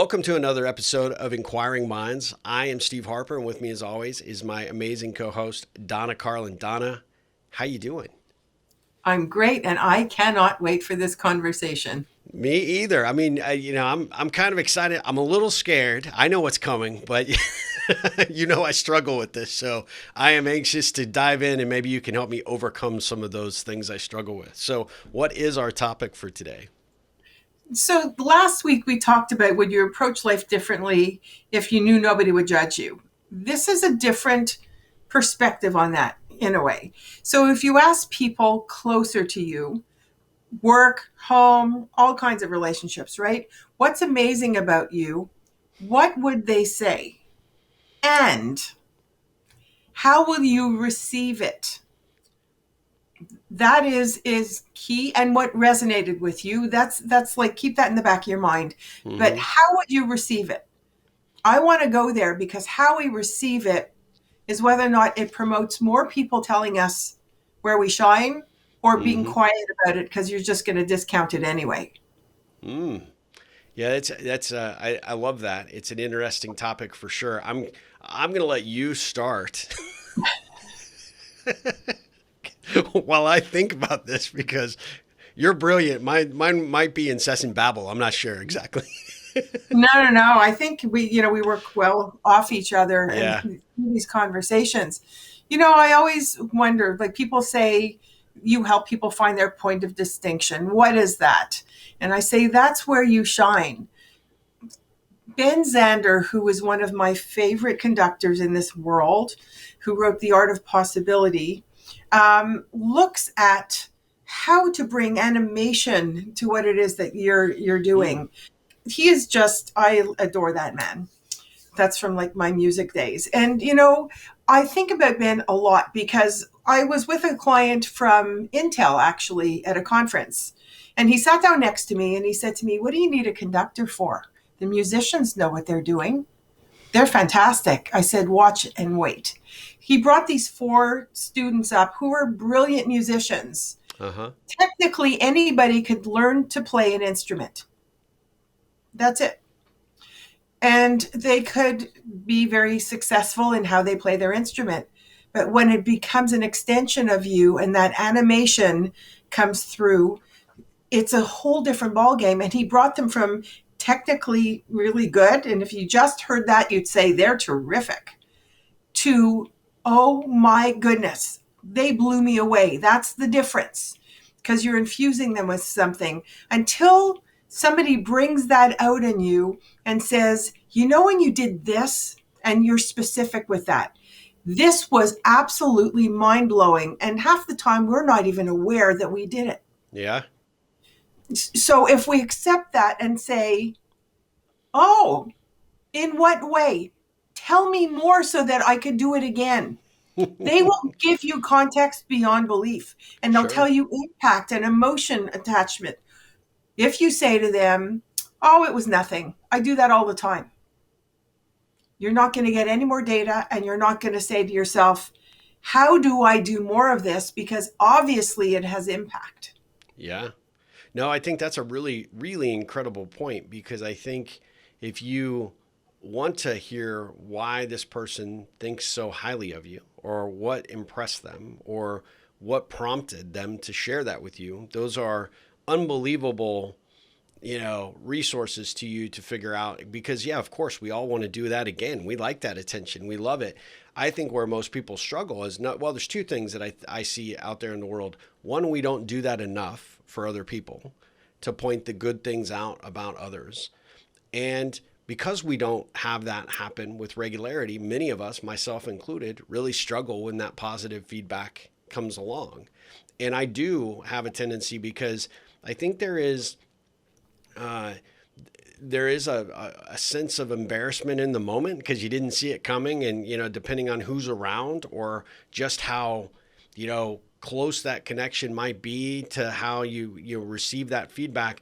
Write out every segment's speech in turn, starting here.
Welcome to another episode of Inquiring Minds. I am Steve Harper, and with me, as always, is my amazing co-host Donna Carlin. Donna, how you doing? I'm great, and I cannot wait for this conversation. Me either. I mean, I'm kind of excited. I'm a little scared. I know what's coming, but I struggle with this, so I am anxious to dive in, and maybe you can help me overcome some of those things I struggle with. So, what is our topic for today? So last week we talked about would you approach life differently if you knew nobody would judge you? This is a different perspective on that in a way. So if you ask people closer to you, work, home, all kinds of relationships, right? What's amazing about you? What would they say? And how will you receive it? That is key, and what resonated with you, that's like, keep that in the back of your mind. But Hmm. how would you receive it? I want to go there, because how we receive it is whether or not it promotes more people telling us where we shine, or being Hmm. quiet about it because you're just going to discount it anyway. Mm. Yeah, I love that. It's an interesting topic for sure. I'm going to let you start while I think about this because you're brilliant. Mine might be incessant babble. I'm not sure exactly. No. I think we work well off each other and Yeah. these conversations. I always wonder, like, people say you help people find their point of distinction. What is that? And I say that's where you shine. Ben Zander, who was one of my favorite conductors in this world, who wrote The Art of Possibility, looks at how to bring animation to what it is that you're Mm. doing. He is just, I adore that man. That's from like my music days. And I think about Ben a lot because I was with a client from Intel actually at a conference. And he sat down next to me and he said to me, "What do you need a conductor for? The musicians know what they're doing. They're fantastic." I said, "Watch and wait." He brought these four students up who were brilliant musicians. Uh-huh. Technically, anybody could learn to play an instrument. That's it. And they could be very successful in how they play their instrument. But when it becomes an extension of you and that animation comes through, it's a whole different ballgame. And he brought them from technically really good, and if you just heard that, you'd say they're terrific, to, oh my goodness, they blew me away. That's the difference, because you're infusing them with something until somebody brings that out in you and says, when you did this, and you're specific with that, this was absolutely mind blowing. And half the time, we're not even aware that we did it. Yeah. So if we accept that and say, "Oh, in what way? Tell me more so that I could do it again." They will give you context beyond belief, and they'll tell Sure. you impact and emotion attachment. If you say to them, "Oh, it was nothing. I do that all the time," you're not going to get any more data, and you're not going to say to yourself, "How do I do more of this?" Because obviously it has impact. Yeah. No, I think that's a really, really incredible point because I think if you want to hear why this person thinks so highly of you or what impressed them or what prompted them to share that with you, those are unbelievable, resources to you to figure out because yeah, of course, we all want to do that again. We like that attention. We love it. I think where most people struggle is not, well, there's two things that I see out there in the world. One, we don't do that enough for other people to point the good things out about others. And because we don't have that happen with regularity, many of us, myself included, really struggle when that positive feedback comes along. And I do have a tendency because I think uh, there is a sense of embarrassment in the moment because you didn't see it coming. And, depending on who's around or just how, close that connection might be to how you receive that feedback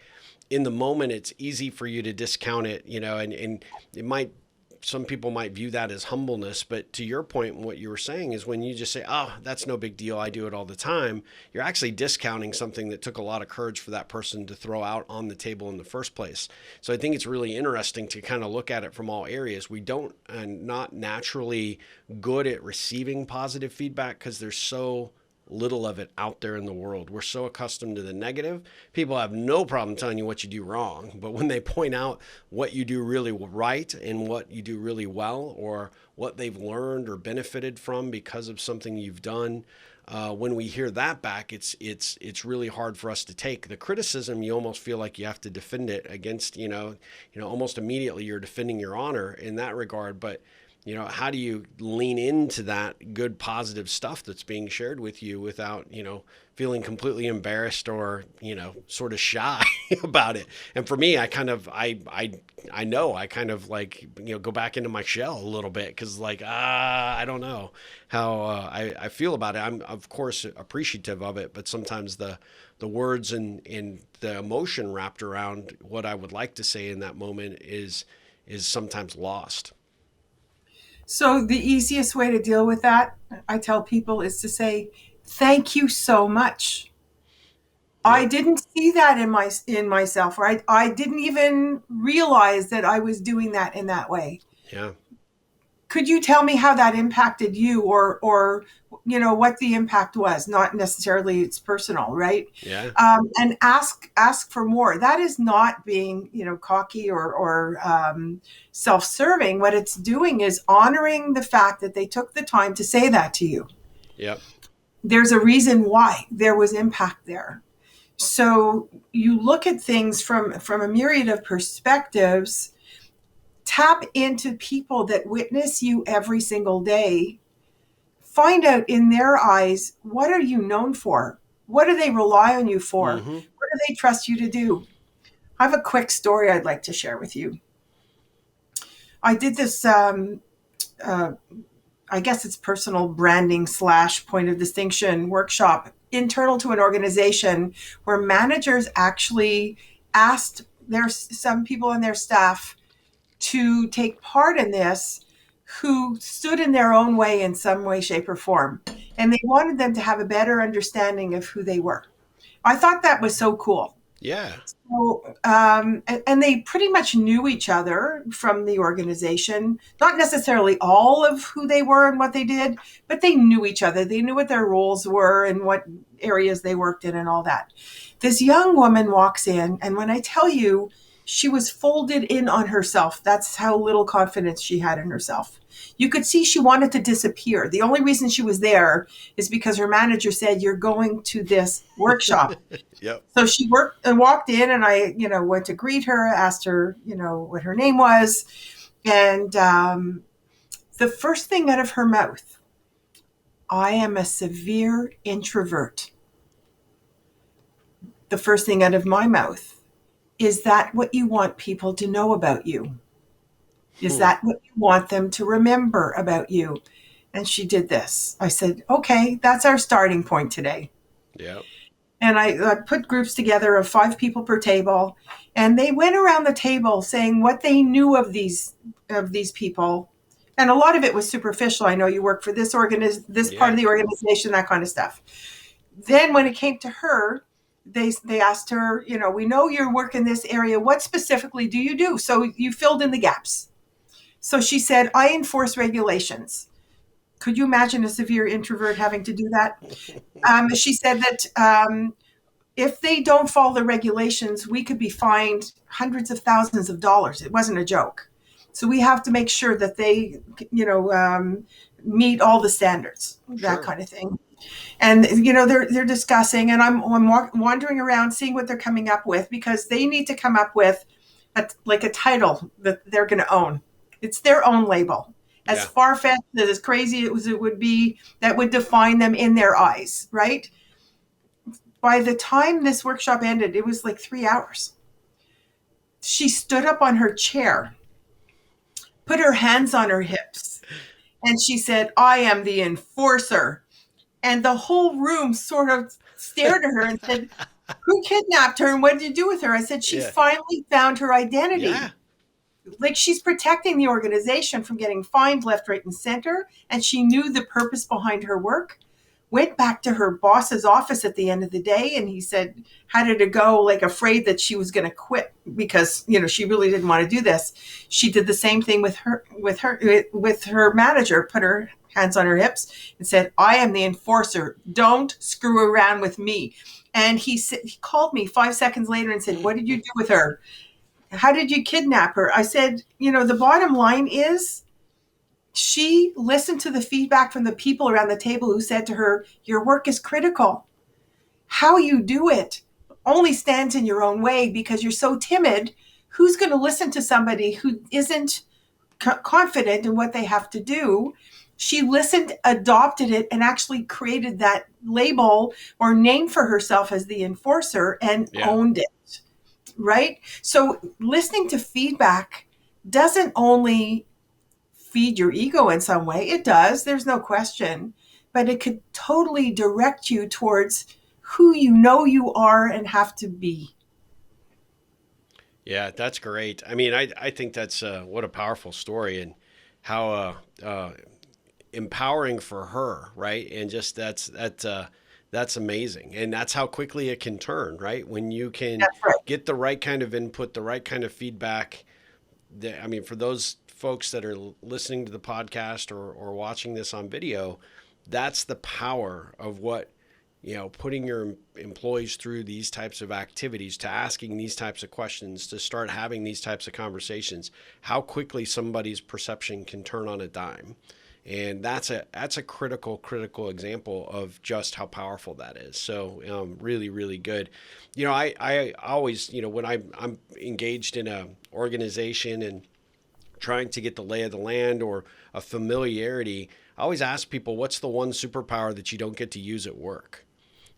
in the moment, it's easy for you to discount it, and it might some people might view that as humbleness, but to your point, what you were saying is when you just say, "Oh, that's no big deal. I do it all the time," you're actually discounting something that took a lot of courage for that person to throw out on the table in the first place. So I think it's really interesting to kind of look at it from all areas. We don't not naturally good at receiving positive feedback because there's so little of it out there in the world. We're so accustomed to the negative. People have no problem telling you what you do wrong, but when they point out what you do really right and what you do really well, or what they've learned or benefited from because of something you've done, when we hear that back, it's really hard for us to take. The criticism, you almost feel like you have to defend it against, almost immediately you're defending your honor in that regard. But how do you lean into that good positive stuff that's being shared with you without, feeling completely embarrassed or, sort of shy about it? And for me, I kind of, I know I kind of like, go back into my shell a little bit because like, I don't know how I feel about it. I'm of course appreciative of it, but sometimes the words and the emotion wrapped around what I would like to say in that moment is sometimes lost. So the easiest way to deal with that, I tell people, is to say, "Thank you so much. I Yep. didn't see that in myself, or I didn't even realize that I was doing that in that way. Yeah. Could you tell me how that impacted you, or what the impact was? Not necessarily it's personal, right? Yeah. And ask for more. That is not being cocky or self-serving. What it's doing is honoring the fact that they took the time to say that to you. Yep. There's a reason why there was impact there. So you look at things from a myriad of perspectives. Tap into people that witness you every single day. Find out in their eyes, what are you known for? What do they rely on you for? Mm-hmm. What do they trust you to do? I have a quick story I'd like to share with you. I did this, uh, I guess it's personal branding / point of distinction workshop internal to an organization where managers actually asked some people on their staff to take part in this who stood in their own way in some way, shape, or form. And they wanted them to have a better understanding of who they were. I thought that was so cool. Yeah. So, and they pretty much knew each other from the organization, not necessarily all of who they were and what they did, but they knew each other. They knew what their roles were and what areas they worked in and all that. This young woman walks in, and when I tell you, she was folded in on herself. That's how little confidence she had in herself. You could see she wanted to disappear. The only reason she was there is because her manager said, "You're going to this workshop." Yep. So she walked in, and I, went to greet her, asked her, what her name was. And the first thing out of her mouth, "I am a severe introvert." The first thing out of my mouth, "Is that what you want people to know about you? Is Hmm. that what you want them to remember about you?" And she did this. I said, "Okay, that's our starting point today." Yep. And I put groups together of 5 people per table, and they went around the table saying what they knew of these people, and a lot of it was superficial. I know you work for this part Yeah. of the organization, that kind of stuff. Then when it came to her, they asked her, "We know you work in this area. What specifically do you do?" So you filled in the gaps. So she said, "I enforce regulations." Could you imagine a severe introvert having to do that? She said that if they don't follow the regulations, we could be fined hundreds of thousands of dollars. It wasn't a joke. So we have to make sure that they, meet all the standards, that Sure. kind of thing. And they're discussing, and I'm wandering around seeing what they're coming up with, because they need to come up with a title that they're going to own. It's their own label. As Yeah. far fetched, as crazy as it would be, that would define them in their eyes, right? By the time this workshop ended, it was like 3 hours. She stood up on her chair, put her hands on her hips, and she said, "I am the enforcer." And the whole room sort of stared at her and said, "Who kidnapped her and what did you do with her?" I said, "She Yeah. finally found her Yeah. identity." like she's protecting the organization from getting fined left, right, and center. And she knew the purpose behind her work. Went back to her boss's office at the end of the day, and he said, how did it go? Like afraid that she was going to quit because, she really didn't want to do this. She did the same thing with her manager, put her hands on her hips and said, I am the enforcer. Don't screw around with me. And he called me 5 seconds later and said, what did you do with her? How did you kidnap her? I said, the bottom line is she listened to the feedback from the people around the table who said to her, your work is critical. How you do it only stands in your own way because you're so timid. Who's going to listen to somebody who isn't confident in what they have to do? She listened, adopted it, and actually created that label or name for herself as the enforcer and owned it. Right? So listening to feedback doesn't only feed your ego in some way. It does. There's no question. But it could totally direct you towards who you are and have to be. Yeah, that's great. I mean, I think that's what a powerful story, and how empowering for her, right? And just that's amazing, and that's how quickly it can turn, right? When you can That's right. get the right kind of input, the right kind of feedback. I mean, for those folks that are listening to the podcast, or watching this on video, that's the power of what, putting your employees through these types of activities, to asking these types of questions, to start having these types of conversations, how quickly somebody's perception can turn on a dime. And that's a critical example of just how powerful that is. So really, really good. I always, when I'm engaged in a organization and trying to get the lay of the land or a familiarity, I always ask people, what's the one superpower that you don't get to use at work?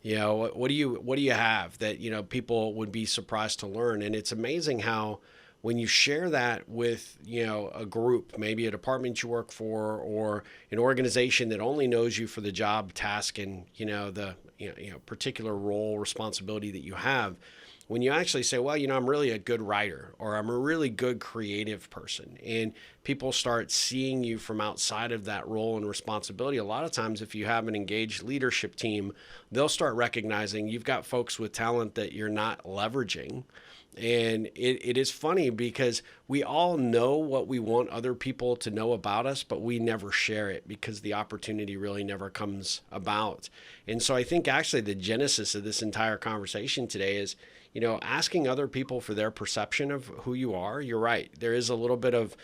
What do you have that, people would be surprised to learn? And it's amazing how, when you share that with, a group, maybe a department you work for, or an organization that only knows you for the job, task, and, the, particular role, responsibility that you have, when you actually say, well, I'm really a good writer, or I'm a really good creative person, and people start seeing you from outside of that role and responsibility, a lot of times, if you have an engaged leadership team, they'll start recognizing you've got folks with talent that you're not leveraging. And it is funny because we all know what we want other people to know about us, but we never share it because the opportunity really never comes about. And so I think actually the genesis of this entire conversation today is, asking other people for their perception of who you are. You're right. There is a little bit of,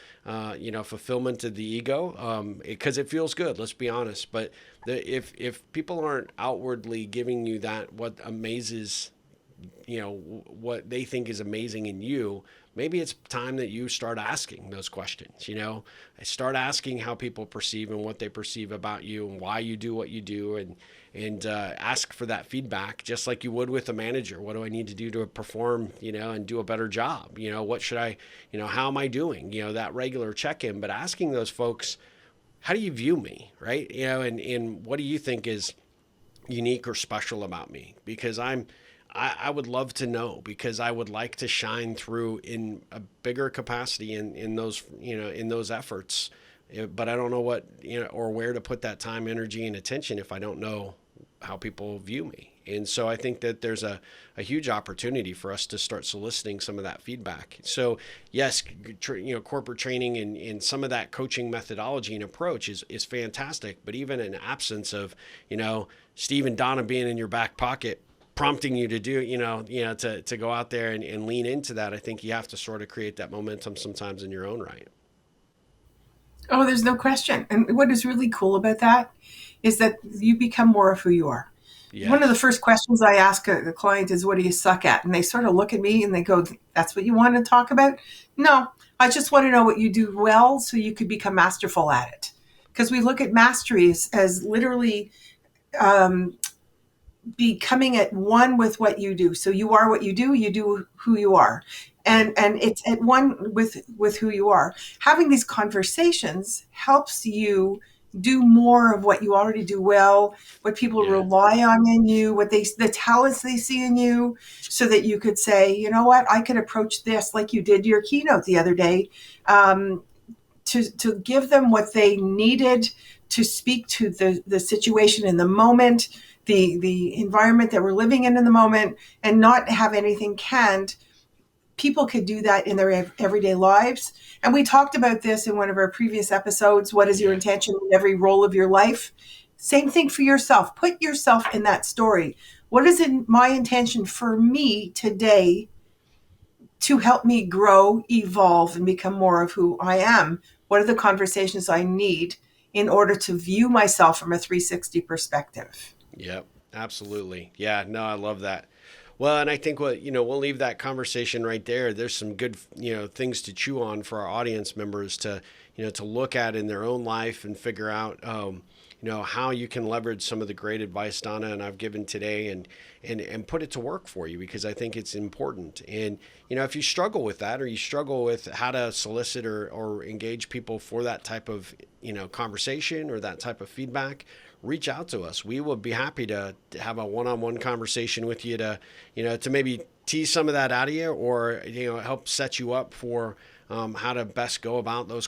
fulfillment of the ego, because it feels good. Let's be honest. But if people aren't outwardly giving you that, what amazes, what they think is amazing in you, maybe it's time that you start asking those questions. Start asking how people perceive and what they perceive about you and why you do what you do, and ask for that feedback, just like you would with a manager. What do I need to do to perform, and do a better job? What should I, how am I doing? That regular check-in, but asking those folks, how do you view me, right? And what do you think is unique or special about me? Because I would love to know, because I would like to shine through in a bigger capacity in those, in those efforts. But I don't know what, or where to put that time, energy, and attention if I don't know how people view me. And so I think that there's a huge opportunity for us to start soliciting some of that feedback. So yes, corporate training and some of that coaching methodology and approach is fantastic. But even in absence of, Steve and Donna being in your back pocket, prompting you to do, to go out there and lean into that, I think you have to sort of create that momentum sometimes in your own right. Oh, there's no question. And what is really cool about that is that you become more of who you are. Yes. One of the first questions I ask a client is, what do you suck at? And they sort of look at me and they go, that's what you want to talk about? No, I just want to know what you do well so you could become masterful at it. Because we look at mastery as literally becoming at one with what you do. So you are what you do who you are. And it's at one with who you are. Having these conversations helps you Do more of what you already do well, what people Yeah. rely on in you, the talents they see in you, so that you could say, you know what, I could approach this like you did your keynote the other day, um, to give them what they needed to speak to the situation in the moment, the environment that we're living in the moment, and not have anything canned. People could do that in their everyday lives. And we talked about this in one of our previous episodes. What is your Yeah. intention in every role of your life? Same thing for yourself. Put yourself in that story. What is my intention for me today to help me grow, evolve, and become more of who I am? What are the conversations I need in order to view myself from a 360 perspective? Yep. Absolutely. Yeah. No, I love that. Well, and I think we'll leave that conversation right there. There's some good, things to chew on for our audience members to, to look at in their own life and figure out, how you can leverage some of the great advice Donna and I've given today, and put it to work for you, because I think it's important. And, if you struggle with that, or you struggle with how to solicit or engage people for that type of, conversation or that type of feedback, reach out to us. We will be happy to have a one-on-one conversation with you to, to maybe tease some of that out of you, or, help set you up for how to best go about those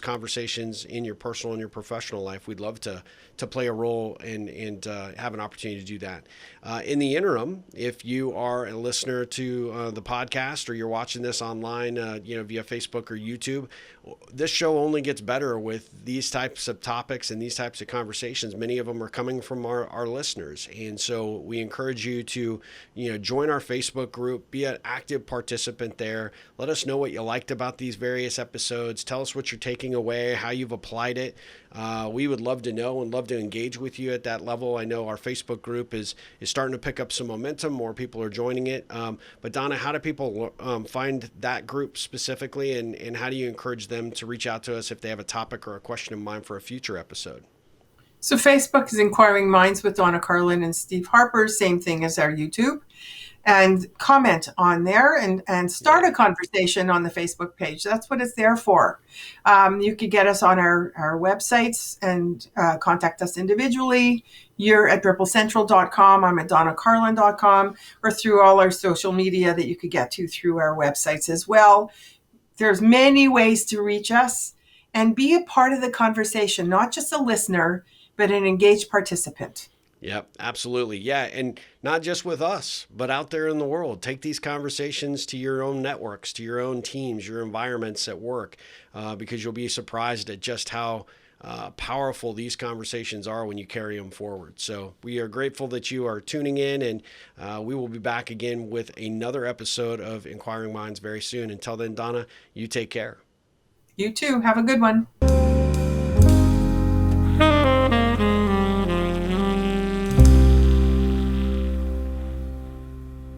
conversations in your personal and your professional life. We'd love to play a role and have an opportunity to do that. In the interim, if you are a listener to the podcast, or you're watching this online, via Facebook or YouTube, this show only gets better with these types of topics and these types of conversations. Many of them are coming from our listeners. And so we encourage you to, join our Facebook group, be an active participant there. Let us know what you liked about these various episodes. Tell us what you're taking away, how you've applied it. We would love to know and love to engage with you at that level. I know our Facebook group is starting to pick up some momentum. More people are joining it. But Donna, how do people find that group specifically, and how do you encourage them to reach out to us if they have a topic or a question in mind for a future episode? So Facebook is Inquiring Minds with Donna Carlin and Steve Harper. Same thing as our YouTube. And comment on there, and start Yeah. a conversation on the Facebook page. That's what it's there for. You could get us on our websites and contact us individually. You're at ripplecentral.com. I'm at donnacarlin.com, or through all our social media that you could get to through our websites as well. There's many ways to reach us, and be a part of the conversation, not just a listener, but an engaged participant. Yep, absolutely. Yeah, and not just with us, but out there in the world. Take these conversations to your own networks, to your own teams, your environments at work, because you'll be surprised at just how powerful these conversations are when you carry them forward. So we are grateful that you are tuning in, and we will be back again with another episode of Inquiring Minds very soon. Until then, Donna, you take care. You too. Have a good one.